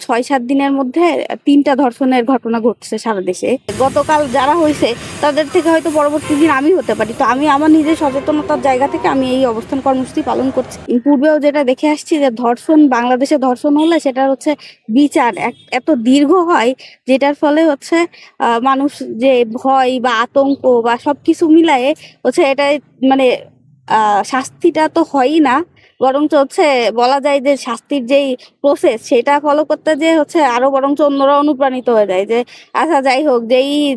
৬-৭ দিনের মধ্যে ৩টা ধর্ষণের ঘটনা ঘটছে সারা দেশে। গতকাল যারা হইছে তাদের থেকে হয়তো পরবর্তী দিন আমি হতে পারি। তো আমি আমার নিজের সচেতনতার জায়গা থেকে আমি এই অবস্থান কর্মসূচি পালন করছি। পূর্বেও যেটা দেখে আসছি যে বাংলাদেশে ধর্ষণ হলে সেটার হচ্ছে বিচার এত দীর্ঘ হয়, যেটার ফলে হচ্ছে মানুষ যে ভয় বা আতঙ্ক বা সবকিছু মিলায়ে হচ্ছে এটাই মানে শাস্তিটা তো হয়ই না, বরঞ্চ হচ্ছে বলা যায় যে শাস্তির যেই প্রসেস সেটা ফলো করতে যে হচ্ছে আরো বরঞ্চ অন্যরা অনুপ্রাণিত হয়ে যায় যে আচ্ছা যাই হোক,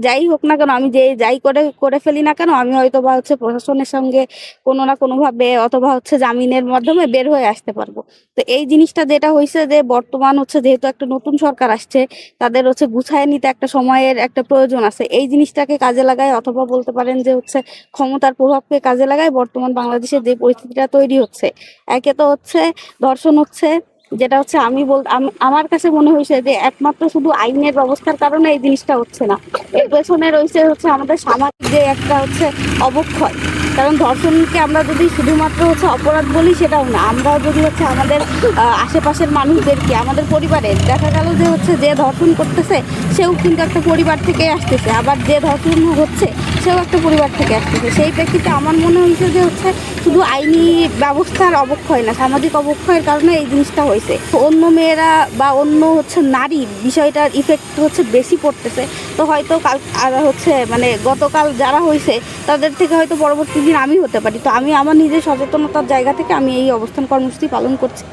যাই হোক না কেন, আমি যাই করে ফেলি না কেন, আমি হয়তো বা হচ্ছে প্রশাসনের সঙ্গে কোনো না কোনো ভাবে অথবা হচ্ছে জামিনের মাধ্যমে বের হয়ে আসতে পারবো। তো এই জিনিসটা যেটা হয়েছে যে বর্তমান হচ্ছে যেহেতু একটা নতুন সরকার আসছে, তাদের হচ্ছে গুছায় নিতে একটা সময়ের একটা প্রয়োজন আছে। এই জিনিসটাকে কাজে লাগায় অথবা বলতে পারেন যে হচ্ছে ক্ষমতার প্রভাবকে কাজে লাগায় বর্তমান বাংলাদেশের যে পরিস্থিতিটা তৈরি হচ্ছে। একে তো হচ্ছে ধর্ষণ হচ্ছে, যেটা হচ্ছে আমার কাছে মনে হয়েছে যে একমাত্র শুধু আইনের ব্যবস্থার কারণে এই জিনিসটা হচ্ছে না, এর পেছনে রয়েছে হচ্ছে আমাদের সামাজিক যে একটা হচ্ছে অবক্ষয়। কারণ ধর্ষণকে আমরা যদি শুধুমাত্র হচ্ছে অপরাধ বলি সেটাও না, আমরাও যদি হচ্ছে আমাদের আশেপাশের মানুষদেরকে, আমাদের পরিবারের দেখা গেল যে হচ্ছে যে ধর্ষণ করতেছে সেও কিন্তু একটা পরিবার থেকে আসতেছে, আবার যে ধর্ষণ হচ্ছে সেও একটা পরিবার থেকে আসতেছে। সেই প্রেক্ষিতে আমার মনে হয়েছে যে হচ্ছে শুধু আইনি ব্যবস্থার অবক্ষয় না, সামাজিক অবক্ষয়ের কারণে এই জিনিসটা হয়েছে। অন্য মেয়েরা বা অন্য হচ্ছে নারী বিষয়টার ইফেক্ট হচ্ছে বেশি পড়তেছে। তো হয়তো কাল আর হচ্ছে গতকাল যারা হয়েছে তাদের থেকে হয়তো পরবর্তী দিন আমি হতে পারি। তো আমি আমার নিজের সচেতনতার জায়গা থেকে আমি এই অবস্থান কর্মসূচি পালন করছি।